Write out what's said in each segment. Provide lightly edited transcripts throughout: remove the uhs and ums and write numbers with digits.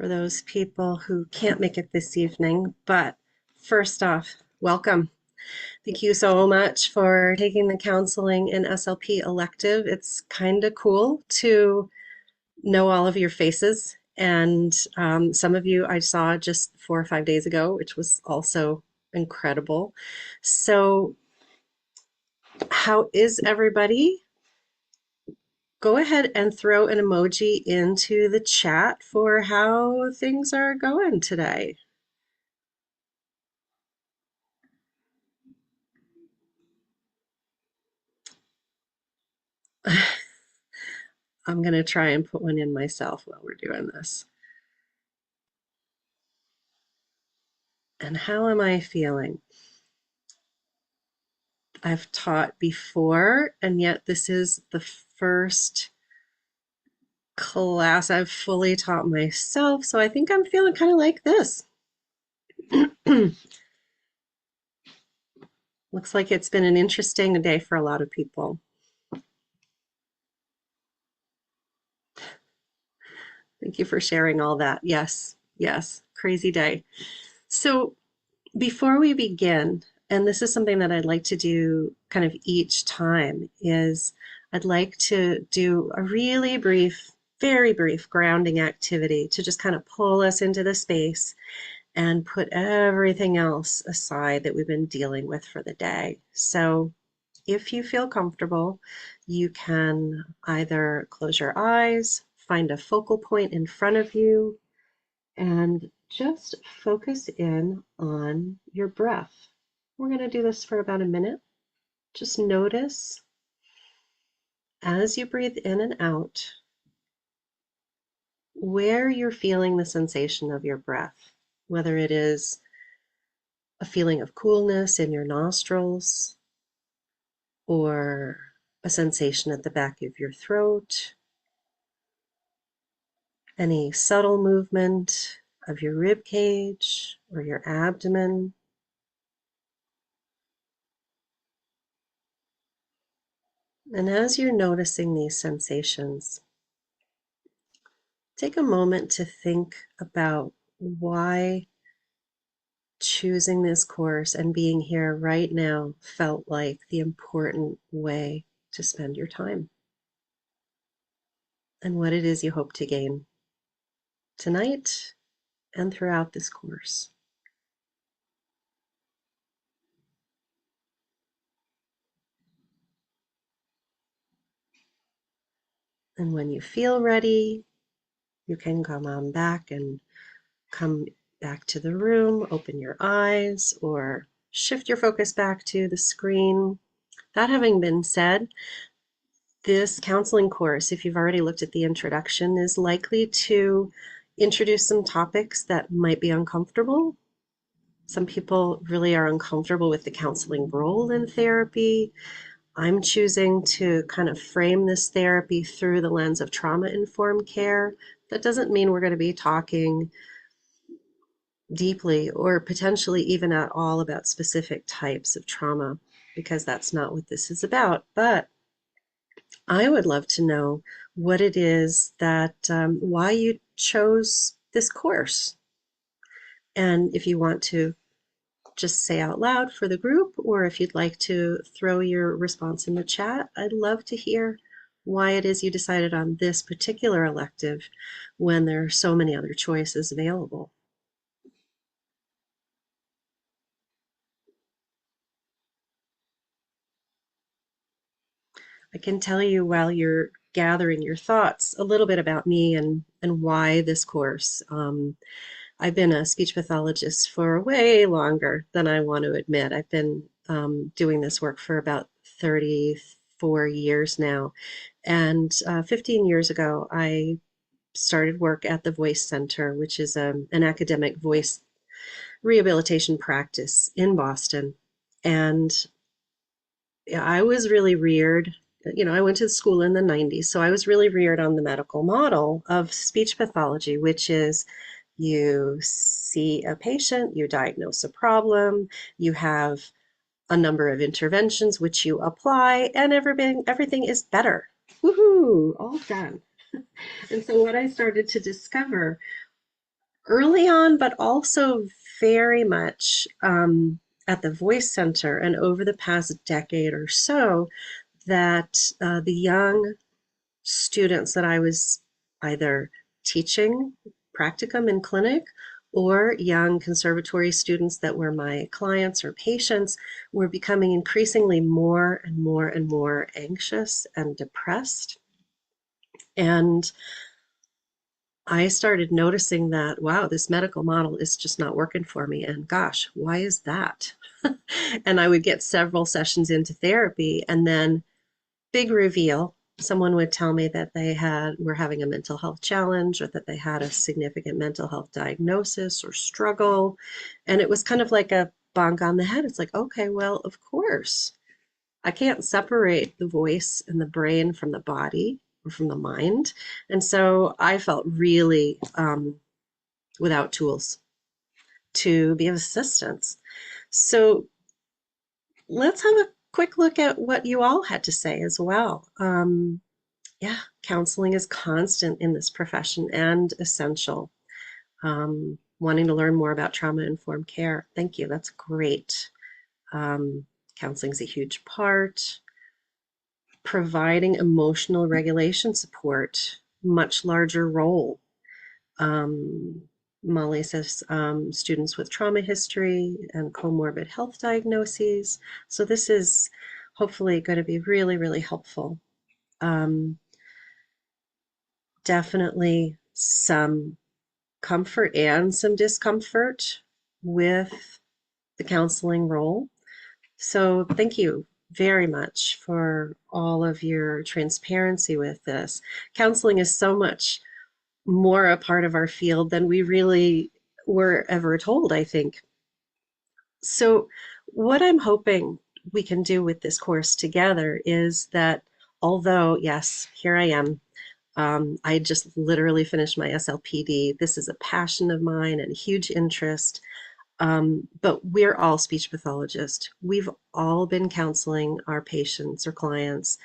for those people who can't make it this evening. But first off, welcome. Thank you so much for taking the counseling and SLP elective. It's kind of cool to know all of your faces. And some of you I saw just 4 or 5 days ago, which was also incredible. So, how is everybody? Go ahead and throw an emoji into the chat for how things are going today. I'm going to try and put one in myself while we're doing this. And how am I feeling? I've taught before, and yet this is the first class I've fully taught myself. So I think I'm feeling kind of like this. Looks like it's been an interesting day for a lot of people. Thank you for sharing all that. Yes, yes, crazy day. So before we begin, and this is something that I'd like to do kind of each time, is I'd like to do a really brief, very brief grounding activity to just kind of pull us into the space and put everything else aside that we've been dealing with for the day. So if you feel comfortable, you can either close your eyes, find a focal point in front of you, and just focus in on your breath. We're going to do this for about a minute. Just notice as you breathe in and out where you're feeling the sensation of your breath, whether it is a feeling of coolness in your nostrils or a sensation at the back of your throat, any subtle movement of your rib cage or your abdomen. And as you're noticing these sensations, take a moment to think about why choosing this course and being here right now felt like the important way to spend your time, and what it is you hope to gain tonight and throughout this course. And when you feel ready, you can come on back and come back to the room, open your eyes, or shift your focus back to the screen. That having been said, this counseling course, if you've already looked at the introduction, is likely to introduce some topics that might be uncomfortable. Some people really are uncomfortable with the counseling role in therapy. I'm choosing to kind of frame this therapy through the lens of trauma-informed care. That doesn't mean we're going to be talking deeply or potentially even at all about specific types of trauma, because that's not what this is about. But I would love to know what it is that, why you chose this course. And if you want to just say out loud for the group, or if you'd like to throw your response in the chat, I'd love to hear why it is you decided on this particular elective when there are so many other choices available. I can tell you while you're gathering your thoughts a little bit about me and why this course. I've been a speech pathologist for way longer than I want to admit. I've been doing this work for about 34 years now. And 15 years ago, I started work at the Voice Center, which is an academic voice rehabilitation practice in Boston. And yeah, I was really reared, I went to school in the 90s, so I was really reared on the medical model of speech pathology, which is you see a patient, you diagnose a problem, you have a number of interventions which you apply, and everything is better. Woohoo, all done. And so what I started to discover early on, but also very much at the Voice Center and over the past decade or so, that the young students that I was either teaching practicum in clinic or young conservatory students that were my clients or patients were becoming increasingly more and more and more anxious and depressed. And I started noticing that, wow, this medical model is just not working for me. And gosh, why is that? And I would get several sessions into therapy, and then big reveal. Someone would tell me that they were having a mental health challenge, or that they had a significant mental health diagnosis or struggle. And it was kind of like a bonk on the head. It's like, okay, well, of course, I can't separate the voice and the brain from the body or from the mind. And so I felt really without tools to be of assistance. So let's have a quick look at what you all had to say as well. Yeah, counseling is constant in this profession and essential. Wanting to learn more about trauma informed care. Thank you. That's great. Counseling is a huge part. Providing emotional regulation support, much larger role. Um, Molly says students with trauma history and comorbid health diagnoses. So this is hopefully going to be really, really helpful. Um, Definitely some comfort and some discomfort with the counseling role. So thank you very much for all of your transparency with this. Counseling is so much more a part of our field than we really were ever told, I think. So what I'm hoping we can do with this course together is that, although, yes, here I am, I just literally finished my SLPD. This is a passion of mine and a huge interest. But we're all speech pathologists. We've all been counseling our patients or clients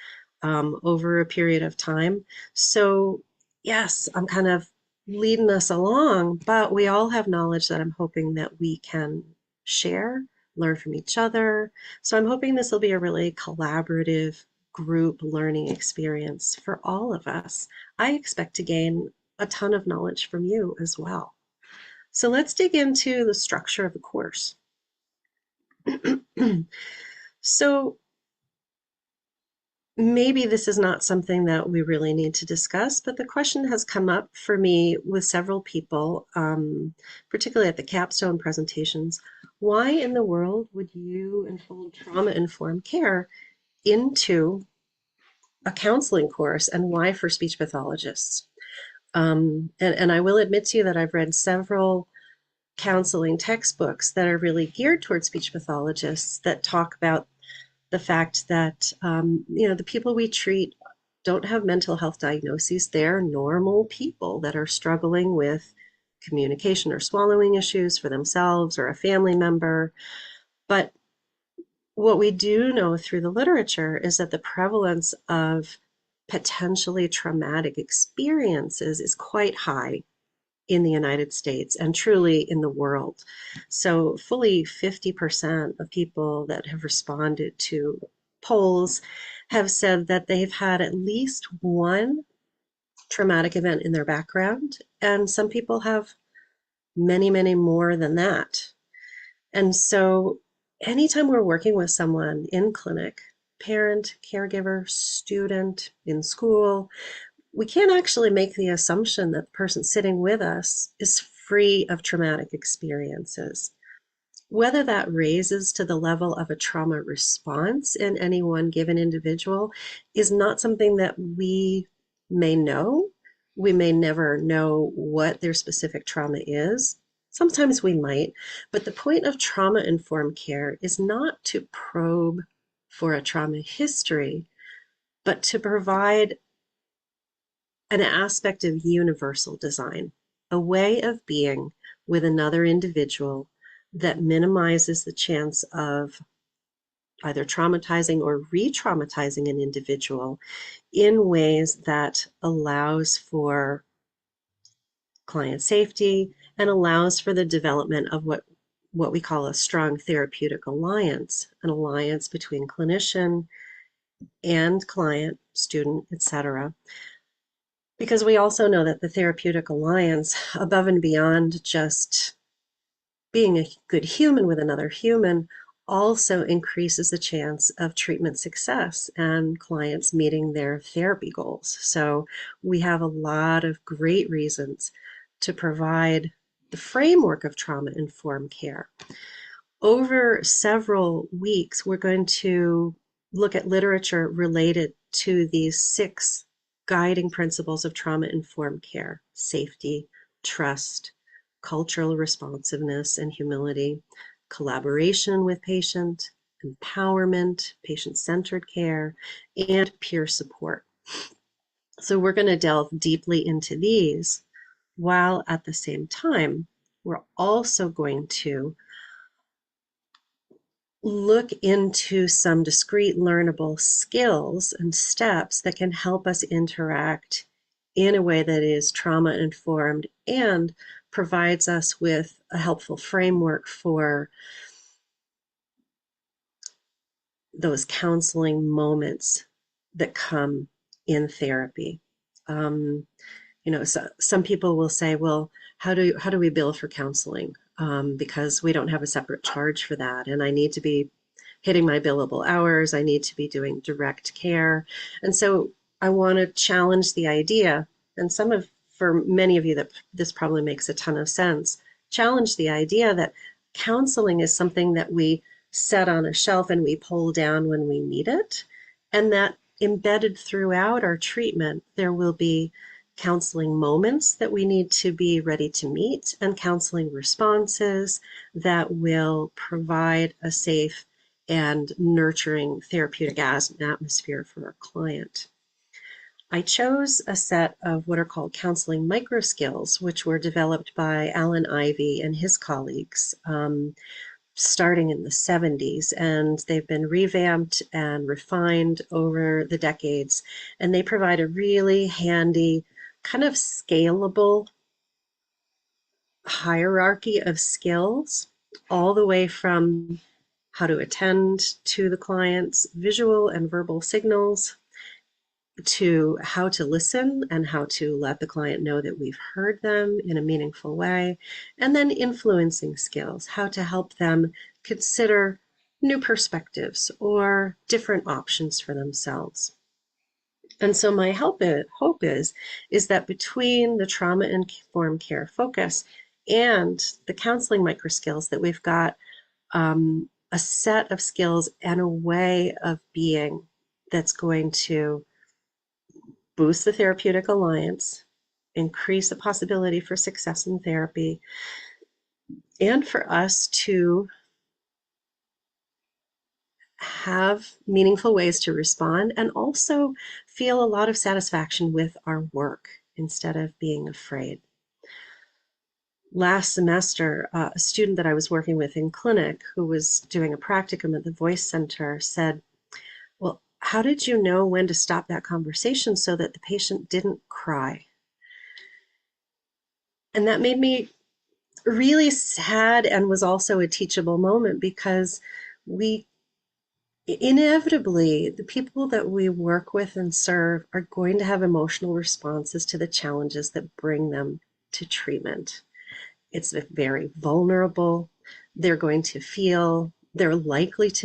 over a period of time. So, yes, I'm kind of leading us along, but we all have knowledge that I'm hoping that we can share, learn from each other. So, I'm hoping this will be a really collaborative group learning experience for all of us. I expect to gain a ton of knowledge from you as well. So let's dig into the structure of the course. So maybe this is not something that we really need to discuss, but the question has come up for me with several people, particularly at the capstone presentations. Why in the world would you enfold trauma-informed care into a counseling course, and why for speech pathologists? And I will admit to you that I've read several counseling textbooks that are really geared towards speech pathologists that talk about the fact that the people we treat don't have mental health diagnoses. They're normal people that are struggling with communication or swallowing issues for themselves or a family member. But what we do know through the literature is that the prevalence of potentially traumatic experiences is quite high in the United States and truly in the world. So fully 50% of people that have responded to polls have said that they've had at least one traumatic event in their background, and some people have many, many more than that. And so anytime we're working with someone in clinic, parent, caregiver, student, in school, we can't actually make the assumption that the person sitting with us is free of traumatic experiences. Whether that raises to the level of a trauma response in any one given individual is not something that we may know. We may never know what their specific trauma is. Sometimes we might, but the point of trauma-informed care is not to probe for a trauma history, but to provide an aspect of universal design, a way of being with another individual that minimizes the chance of either traumatizing or re-traumatizing an individual in ways that allows for client safety, and allows for the development of what we call a strong therapeutic alliance, an alliance between clinician and client, student, etc. Because we also know that the therapeutic alliance, above and beyond just being a good human with another human, also increases the chance of treatment success and clients meeting their therapy goals. So we have a lot of great reasons to provide the framework of trauma-informed care. Over several weeks, we're going to look at literature related to these 6 guiding principles of trauma-informed care: safety, trust, cultural responsiveness and humility, collaboration with patient, empowerment, patient-centered care, and peer support. So we're going to delve deeply into these, while at the same time, we're also going to look into some discrete learnable skills and steps that can help us interact in a way that is trauma informed and provides us with a helpful framework for those counseling moments that come in therapy. So some people will say, well, how do we bill for counseling? Because we don't have a separate charge for that, and I need to be hitting my billable hours. I need to be doing direct care. And so I want to challenge the idea, and for many of you that this probably makes a ton of sense, challenge the idea that counseling is something that we set on a shelf and we pull down when we need it, and that embedded throughout our treatment, there will be counseling moments that we need to be ready to meet and counseling responses that will provide a safe and nurturing therapeutic atmosphere for our client. I chose a set of what are called counseling micro skills, which were developed by Alan Ivey and his colleagues starting in the 70s, and they've been revamped and refined over the decades, and they provide a really handy, kind of scalable hierarchy of skills, all the way from how to attend to the client's visual and verbal signals, to how to listen and how to let the client know that we've heard them in a meaningful way, and then influencing skills, how to help them consider new perspectives or different options for themselves. And so my hope is that between the trauma-informed care focus and the counseling micro skills, that we've got a set of skills and a way of being that's going to boost the therapeutic alliance, increase the possibility for success in therapy, and for us to have meaningful ways to respond and also feel a lot of satisfaction with our work instead of being afraid. Last semester, a student that I was working with in clinic who was doing a practicum at the Voice Center said, well, how did you know when to stop that conversation so that the patient didn't cry? And that made me really sad and was also a teachable moment, because we inevitably, the people that we work with and serve are going to have emotional responses to the challenges that bring them to treatment. It's very vulnerable. They're likely to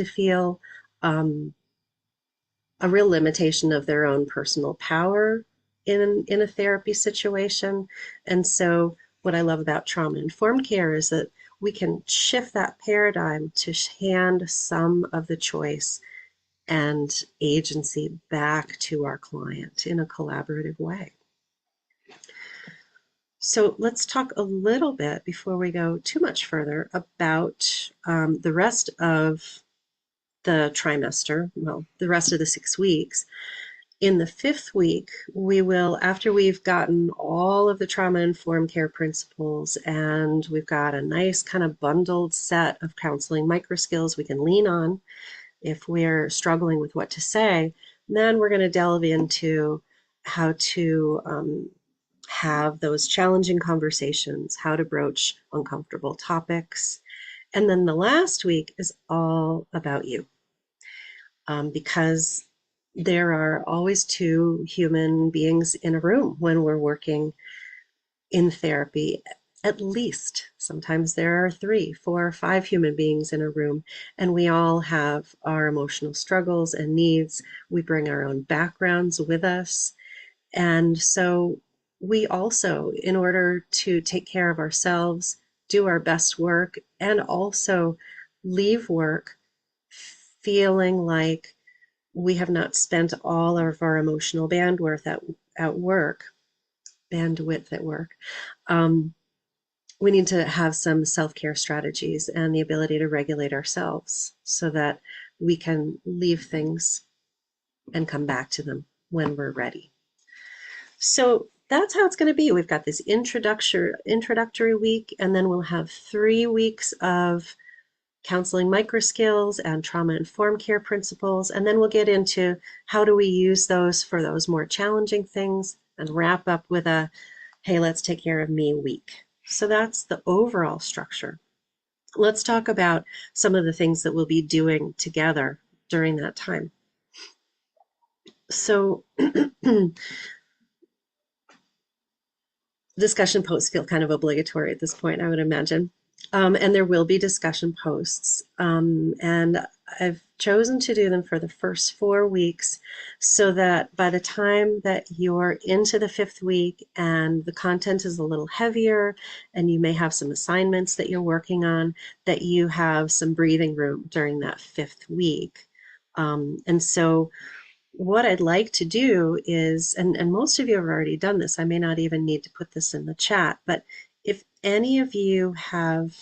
feel a real limitation of their own personal power in a therapy situation. And so what I love about trauma-informed care is that we can shift that paradigm to hand some of the choice and agency back to our client in a collaborative way. So let's talk a little bit, before we go too much further, about the rest of the trimester, well, the rest of the 6 weeks. In the 5th week, we will, after we've gotten all of the trauma-informed care principles and we've got a nice kind of bundled set of counseling micro skills we can lean on if we're struggling with what to say, then we're going to delve into how to have those challenging conversations, how to broach uncomfortable topics. And then the last week is all about you, because there are always two human beings in a room when we're working in therapy. At least sometimes there are 3, 4, 5 human beings in a room, and we all have our emotional struggles and needs. We bring our own backgrounds with us. And so we also, in order to take care of ourselves, do our best work, and also leave work feeling like we have not spent all of our emotional at work, bandwidth at work. Um, we need to have some self-care strategies and the ability to regulate ourselves so that we can leave things and come back to them when we're ready. So that's how it's going to be. We've got this introductory week, and then we'll have 3 weeks of counseling micro skills and trauma informed care principles. And then we'll get into how do we use those for those more challenging things, and wrap up with a, hey, let's take care of me week. So that's the overall structure. Let's talk about some of the things that we'll be doing together during that time. So discussion posts feel kind of obligatory at this point, I would imagine. And there will be discussion posts. And I've chosen to do them for the first 4 weeks so that by the time that you're into the 5th week and the content is a little heavier and you may have some assignments that you're working on, that you have some breathing room during that 5th week. And so what I'd like to do is, and most of you have already done this, I may not even need to put this in the chat, but if any of you have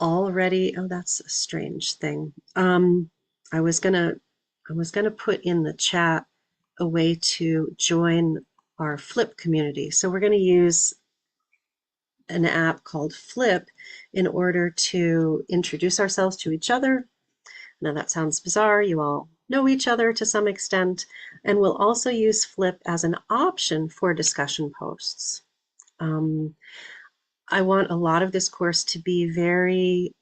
already, oh, that's a strange thing. I was gonna put in the chat a way to join our Flip community. So we're gonna use an app called Flip in order to introduce ourselves to each other. Now that sounds bizarre. You all know each other to some extent, and we'll also use Flip as an option for discussion posts. I want a lot of this course to be very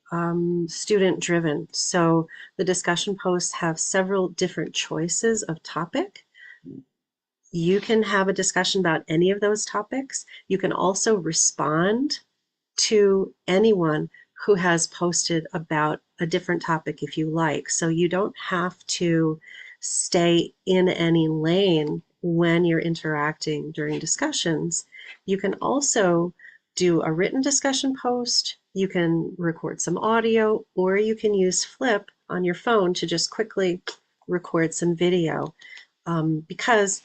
student driven. So the discussion posts have several different choices of topic. You can have a discussion about any of those topics. You can also respond to anyone who has posted about a different topic if you like. So you don't have to stay in any lane when you're interacting during discussions. You can also do a written discussion post, you can record some audio, or you can use Flip on your phone to just quickly record some video, because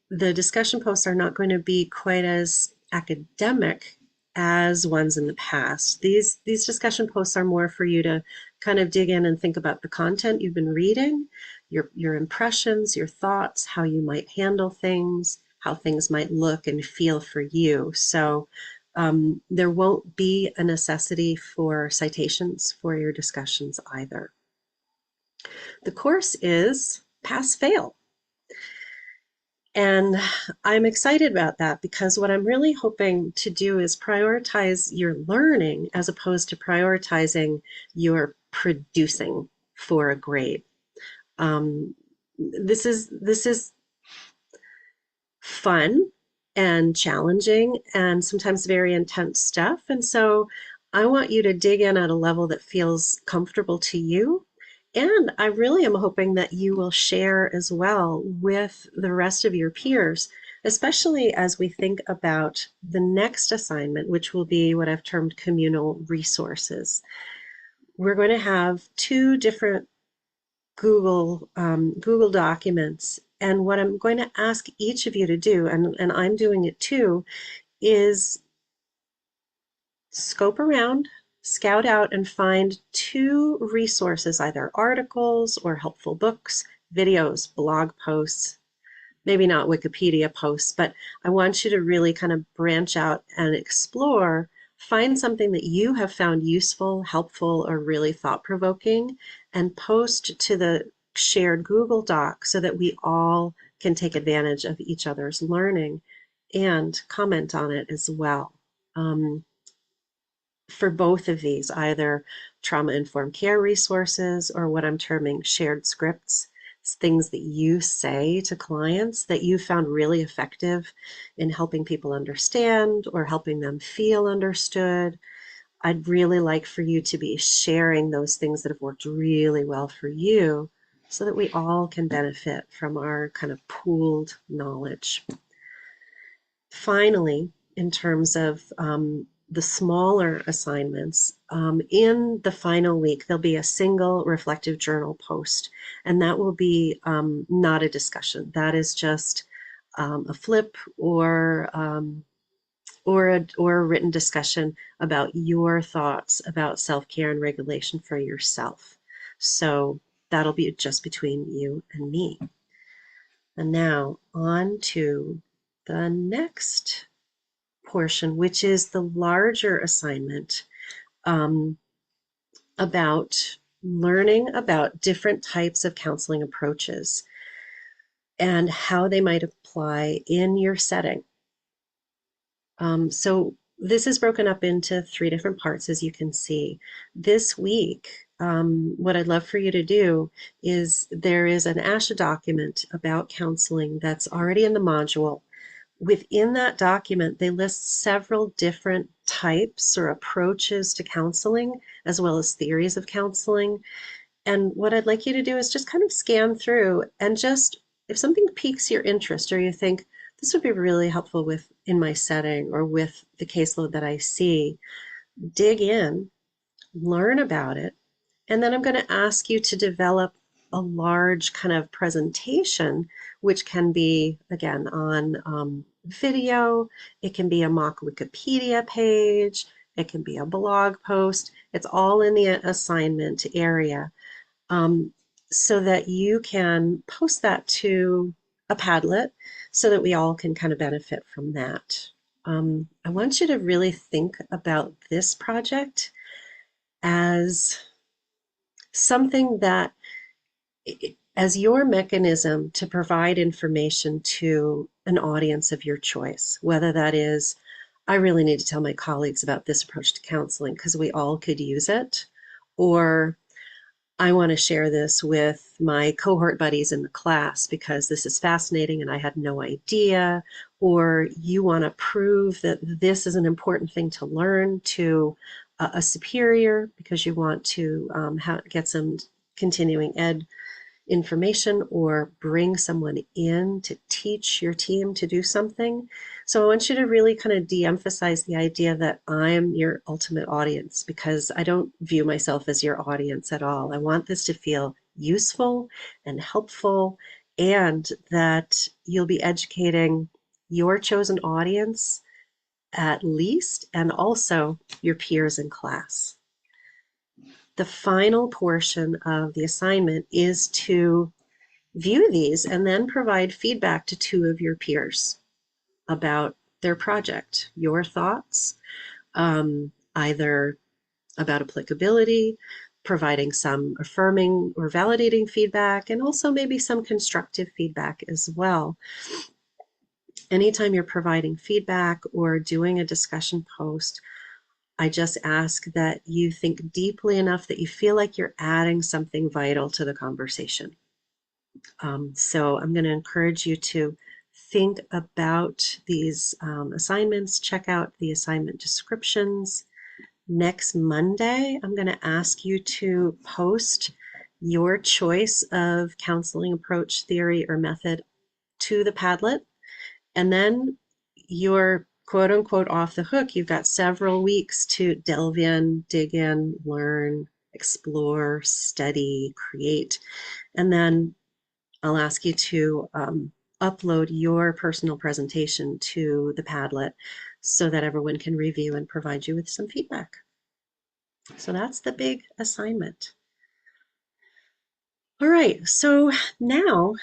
the discussion posts are not going to be quite as academic as ones in the past. These discussion posts are more for you to kind of dig in and think about the content you've been reading, your impressions, your thoughts, how you might handle things, how things might look and feel for you. So there won't be a necessity for citations for your discussions either. The course is pass-fail. And I'm excited about that because what I'm really hoping to do is prioritize your learning as opposed to prioritizing your producing for a grade. This is fun and challenging and sometimes very intense stuff. And so I want you to dig in at a level that feels comfortable to you. And I really am hoping that you will share as well with the rest of your peers, especially as we think about the next assignment, which will be what I've termed communal resources. We're going to have 2 different Google documents. And what I'm going to ask each of you to do, and I'm doing it too, is scope around, scout out, and find 2 resources, either articles or helpful books, videos, blog posts, maybe not Wikipedia posts, but I want you to really kind of branch out and explore, find something that you have found useful, helpful, or really thought-provoking, and post to the shared Google Doc so that we all can take advantage of each other's learning and comment on it as well. For both of these, either trauma-informed care resources or what I'm terming shared scripts, things that you say to clients that you found really effective in helping people understand or helping them feel understood. I'd really like for you to be sharing those things that have worked really well for you so that we all can benefit from our kind of pooled knowledge. Finally, in terms of the smaller assignments, in the final week, there'll be a single reflective journal post, and that will be not a discussion. That is just a flip or a written discussion about your thoughts about self-care and regulation for yourself. So that'll be just between you and me. And now on to the next portion, which is the larger assignment about learning about different types of counseling approaches and how they might apply in your setting. So this is broken up into 3 different parts, as you can see. This week, what I'd love for you to do is there is an ASHA document about counseling that's already in the module. Within that document, they list several different types or approaches to counseling, as well as theories of counseling. And what I'd like you to do is just kind of scan through and just, if something piques your interest or you think this would be really helpful with in my setting or with the caseload that I see, dig in, learn about it, and then I'm going to ask you to develop a large kind of presentation, which can be, again, on video. It can be a mock Wikipedia page. It can be a blog post. It's all in the assignment area, so that you can post that to a Padlet so that we all can kind of benefit from that. I want you to really think about this project as something that, as your mechanism to provide information to an audience of your choice, whether that is, I really need to tell my colleagues about this approach to counseling because we all could use it, or I want to share this with my cohort buddies in the class because this is fascinating and I had no idea, or you want to prove that this is an important thing to learn to a superior because you want to get some continuing ed information or bring someone in to teach your team to do something. So I want you to really kind of de-emphasize the idea that I'm your ultimate audience, because I don't view myself as your audience at all. I want this to feel useful and helpful, and that you'll be educating your chosen audience at least, and also your peers in class. The final portion of the assignment is to view these and then provide feedback to 2 of your peers about their project, your thoughts, either about applicability, providing some affirming or validating feedback, and also maybe some constructive feedback as well. Anytime you're providing feedback or doing a discussion post, I just ask that you think deeply enough that you feel like you're adding something vital to the conversation. So I'm going to encourage you to think about these assignments, check out the assignment descriptions. Next Monday, I'm going to ask you to post your choice of counseling approach, theory, or method to the Padlet, and then you're quote unquote off the hook. You've got several weeks to delve in, dig in, learn, explore, study, create, and then I'll ask you to upload your personal presentation to the Padlet so that everyone can review and provide you with some feedback. So that's the big assignment. All right, so now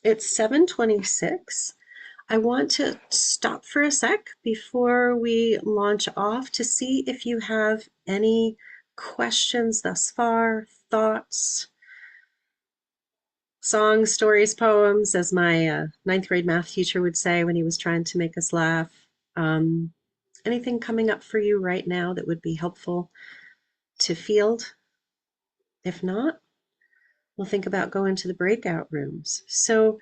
it's 7:26. I want to stop for a sec before we launch off to see if you have any questions thus far, thoughts. Songs, stories, poems, as my ninth grade math teacher would say when he was trying to make us laugh. Um, Anything coming up for you right now that would be helpful to field? If not, we'll think about going to the breakout rooms. So,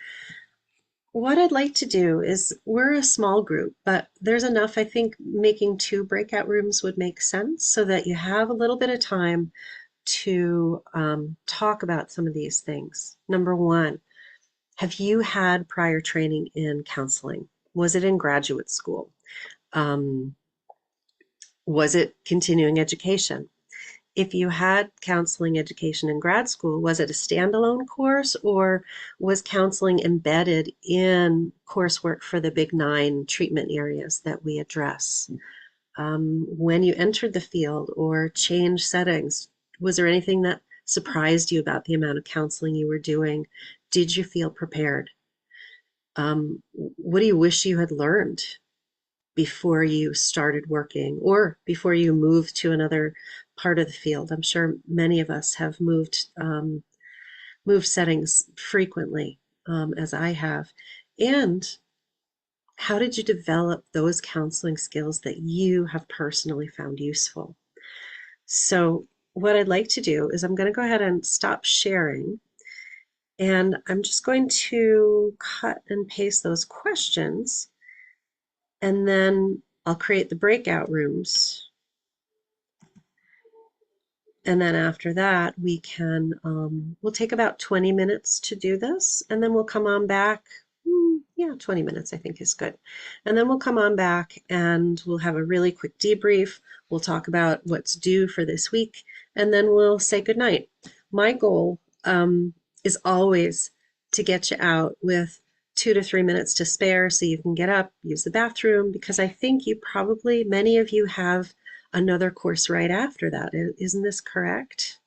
what I'd like to do is we're a small group, but there's enough. I think making two breakout rooms would make sense so that you have a little bit of time to talk about some of these things. Number one, have you had prior training in counseling? Was it in graduate school? Um, was it continuing education? If you had counseling education in grad school, was it a standalone course or was counseling embedded in coursework for the big nine treatment areas that we address? When you entered the field or changed settings, was there anything that surprised you about the amount of counseling you were doing? Did you feel prepared? What do you wish you had learned before you started working or before you moved to another part of the field? I'm sure many of us have moved settings frequently, as I have. And how did you develop those counseling skills that you have personally found useful? So, what I'd like to do is I'm going to go ahead and stop sharing, and I'm just going to cut and paste those questions, and then I'll create the breakout rooms. And then after that, we'll take about 20 minutes to do this, and then we'll come on back. Yeah, 20 minutes I think is good. And then we'll come on back and we'll have a really quick debrief. We'll talk about what's due for this week, and then we'll say goodnight. My goal is always to get you out with 2 to 3 minutes to spare so you can get up, use the bathroom, because I think many of you have another course right after that. Isn't this correct?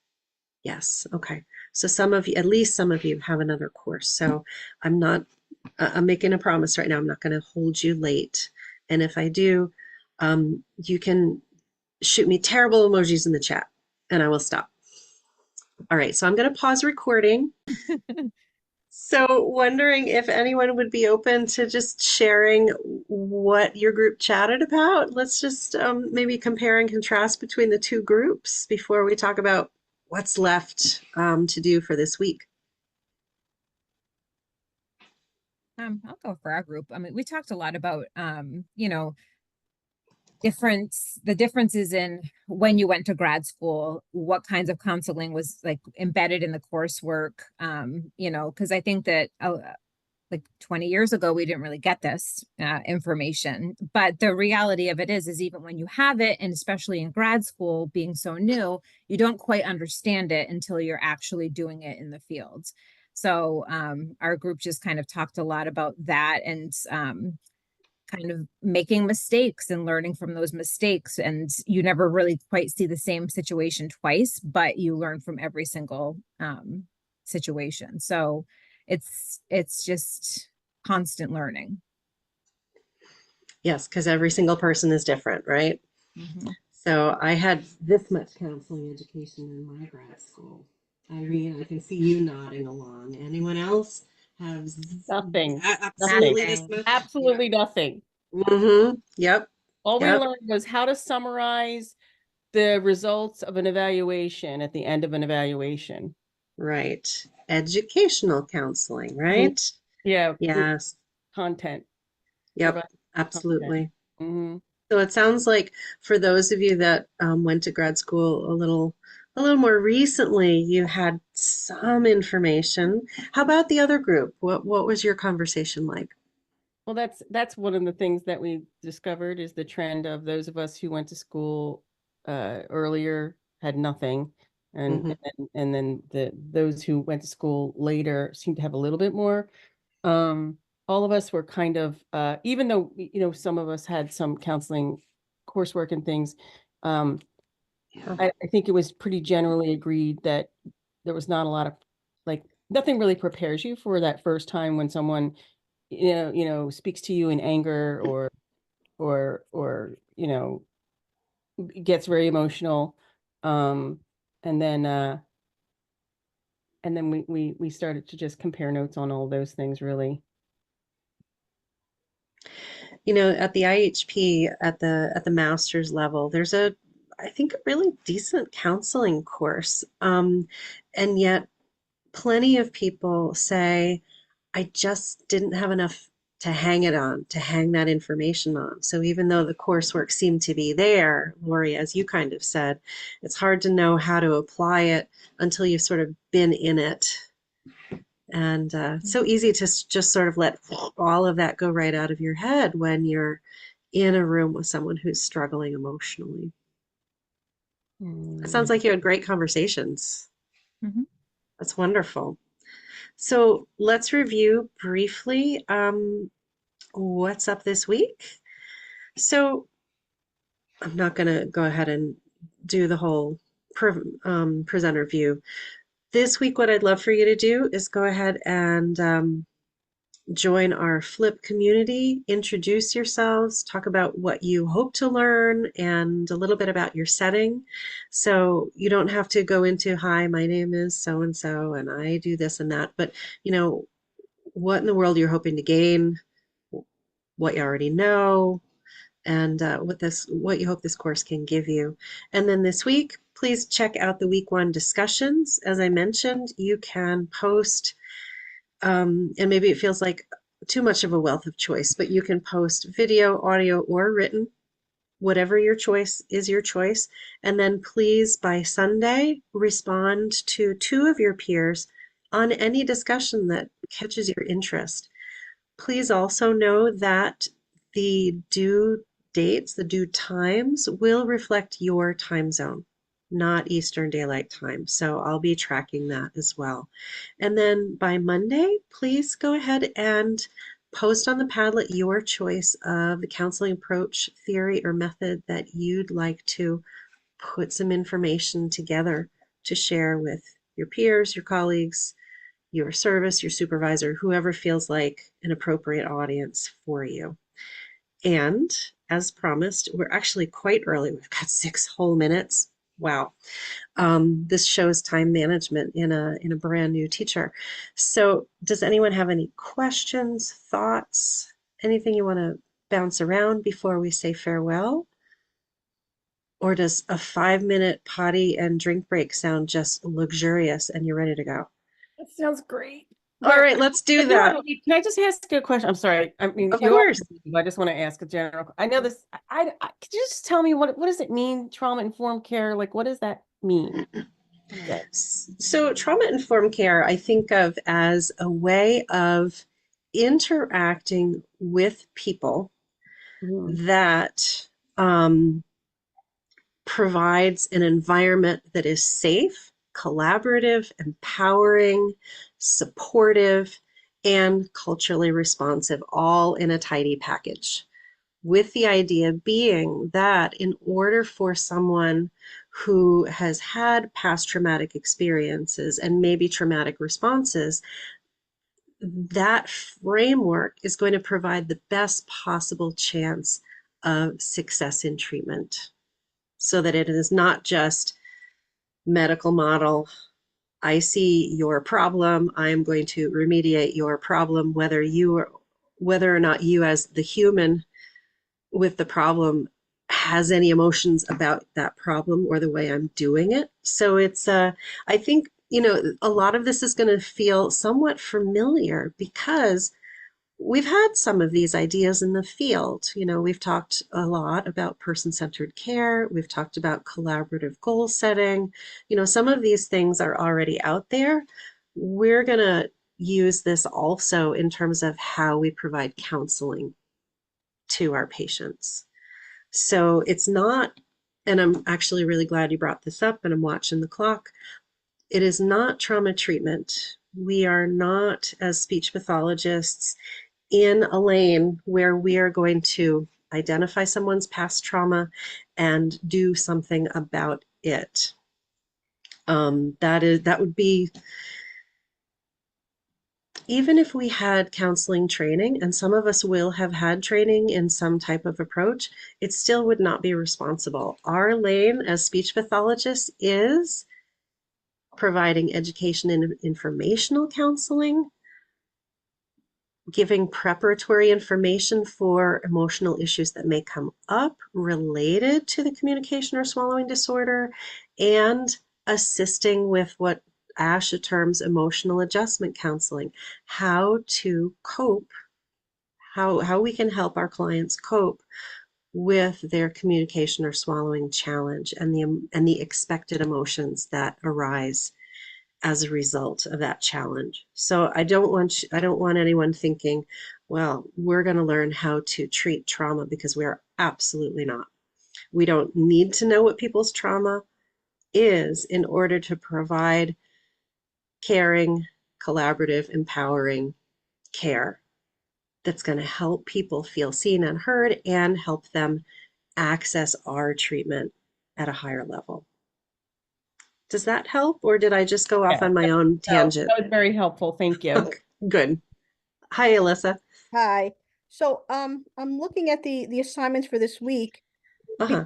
Yes. Okay. So at least some of you have another course. So I'm not, I'm making a promise right now. I'm not going to hold you late. And if I do, you can shoot me terrible emojis in the chat and I will stop. All right. So I'm going to pause recording. So, wondering if anyone would be open to just sharing what your group chatted about. Let's just maybe compare and contrast between the two groups before we talk about what's left to do for this week. I'll go for our group. I mean, we talked a lot about, the differences in when you went to grad school, what kinds of counseling was like embedded in the coursework. Because I think that like 20 years ago, we didn't really get this information. But the reality of it is even when you have it, and especially in grad school being so new, you don't quite understand it until you're actually doing it in the fields. So our group just kind of talked a lot about that and kind of making mistakes and learning from those mistakes. And you never really quite see the same situation twice, but you learn from every single situation. So it's just constant learning. Yes, because every single person is different, right? Mm-hmm. So I had this much counseling education in my grad school. Irene, I can see you nodding along. Anyone else have Nothing. absolutely this Nothing. much? Absolutely nothing. Mm-hmm. Yep. All we Yep. learned was how to summarize the results of an evaluation at the end of an evaluation. Right. Educational counseling, Mhm. right? Yeah. Yes. Content. Yep. Provide content. Absolutely. Mm-hmm. So it sounds like for those of you that went to grad school a little more recently, you had some information. How about the other group? What was your conversation like? Well, that's one of the things that we discovered is the trend of those of us who went to school earlier had nothing, and Mm-hmm. and then those who went to school later seemed to have a little bit more. All of us were kind of even though some of us had some counseling coursework and things. Yeah. I think it was pretty generally agreed that there was not a lot of like nothing really prepares you for that first time when someone speaks to you in anger or gets very emotional, and then and then we started to just compare notes on all those things, really. At the IHP at the master's level, there's I think a really decent counseling course. And yet plenty of people say, I just didn't have enough to hang it on, to hang that information on. So even though the coursework seemed to be there, Lori, as you kind of said, it's hard to know how to apply it until you've sort of been in it. And it's so easy to just sort of let all of that go right out of your head when you're in a room with someone who's struggling emotionally. It sounds like you had great conversations. Mhm. That's wonderful. So let's review briefly what's up this week. So I'm not going to go ahead and do the whole presenter view. This week, what I'd love for you to do is go ahead and join our Flip community, introduce yourselves, talk about what you hope to learn, and a little bit about your setting. So you don't have to go into, hi, my name is so and so, and I do this and that, but what in the world you're hoping to gain, what you already know, and what you hope this course can give you. And then this week, please check out the week 1 discussions. As I mentioned, you can post, and maybe it feels like too much of a wealth of choice, but you can post video, audio, or written, whatever your choice is your choice. And then please, by Sunday, respond to 2 of your peers on any discussion that catches your interest. Please also know that the due dates, the due times will reflect your time zone, not Eastern Daylight Time. So I'll be tracking that as well. And then by Monday, please go ahead and post on the Padlet your choice of the counseling approach, theory, or method that you'd like to put some information together to share with your peers, your colleagues, your service, your supervisor, whoever feels like an appropriate audience for you. And as promised, we're actually quite early. We've got 6 whole minutes. Wow. This shows time management in a brand new teacher. So does anyone have any questions, thoughts, anything you want to bounce around before we say farewell? Or does a 5-minute potty and drink break sound just luxurious and you're ready to go? That sounds great. All right, let's do that. Can I just ask a question? I'm sorry. I mean, Of course. I just want to ask a general. I know this. Could you just tell me what does it mean, trauma-informed care? Like, what does that mean? So trauma-informed care, I think of as a way of interacting with people that provides an environment that is safe, collaborative, empowering, supportive, and culturally responsive, all in a tidy package. With the idea being that in order for someone who has had past traumatic experiences and maybe traumatic responses, that framework is going to provide the best possible chance of success in treatment so that it is not just medical model. I see your problem. I'm going to remediate your problem, whether or not you as the human with the problem has any emotions about that problem or the way I'm doing it. So it's I think a lot of this is going to feel somewhat familiar because we've had some of these ideas in the field. We've talked a lot about person-centered care. We've talked about collaborative goal setting. Some of these things are already out there. We're going to use this also in terms of how we provide counseling to our patients. So it's not, and I'm actually really glad you brought this up, and I'm watching the clock. It is not trauma treatment. We are not, as speech pathologists, in a lane where we are going to identify someone's past trauma and do something about it. That would be, even if we had counseling training, and some of us will have had training in some type of approach, it still would not be responsible. Our lane as speech pathologists is providing education and informational counseling, giving preparatory information for emotional issues that may come up related to the communication or swallowing disorder, and assisting with what ASHA terms emotional adjustment counseling, how to cope, how we can help our clients cope with their communication or swallowing challenge and the expected emotions that arise as a result of that challenge. So I don't want anyone thinking, well, we're going to learn how to treat trauma, because we are absolutely not. We don't need to know what people's trauma is in order to provide caring, collaborative, empowering care that's going to help people feel seen and heard and help them access our treatment at a higher level. Does that help, or did I just go off Yeah, on my own no, tangent? that was very helpful. Thank you. Okay, good. Hi, Alyssa. Hi. So I'm looking at the assignments for this week. Uh-huh.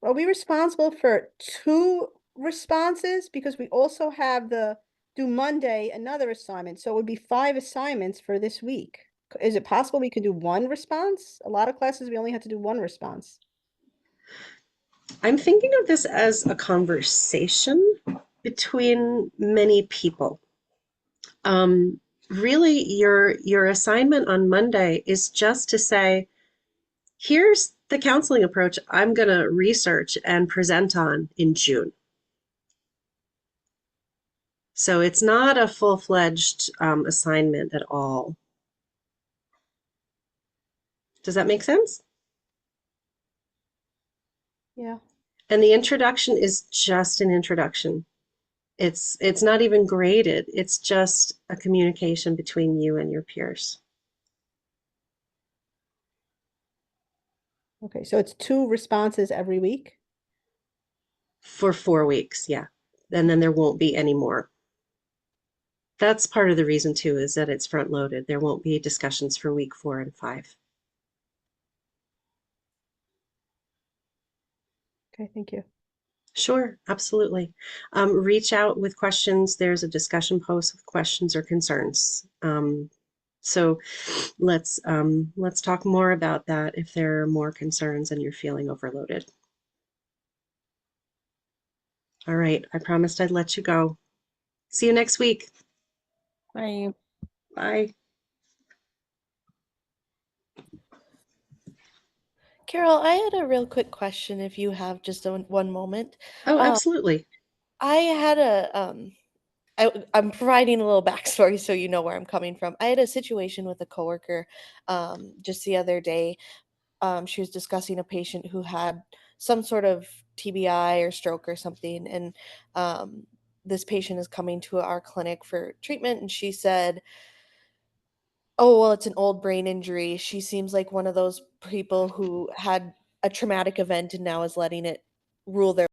Are we responsible for two responses? Because we also have the due Monday another assignment. So it would be 5 assignments for this week. Is it possible we could do one response? A lot of classes we only had to do one response. I'm thinking of this as a conversation between many people. Um, Really, your assignment on Monday is just to say, here's the counseling approach I'm going to research and present on in June. So it's not a full-fledged assignment at all. Does that make sense? Yeah. And the introduction is just an introduction. It's not even graded. It's just a communication between you and your peers. Okay, so it's 2 responses every week. For 4 weeks, yeah. And then there won't be any more. That's part of the reason too, is that it's front loaded. There won't be discussions for week 4 and 5. Okay, thank you. Sure, absolutely. Reach out with questions. There's a discussion post with questions or concerns. So let's talk more about that if there are more concerns and you're feeling overloaded. All right, I promised I'd let you go. See you next week. Bye. Bye. Carol, I had a real quick question if you have just one moment. Oh, Um, absolutely. I had I'm providing a little backstory so you know where I'm coming from. I had a situation with a coworker just the other day. She was discussing a patient who had some sort of TBI or stroke or something, and this patient is coming to our clinic for treatment, and she said, "Oh, well, it's an old brain injury." She seems like one of those people who had a traumatic event and now is letting it rule their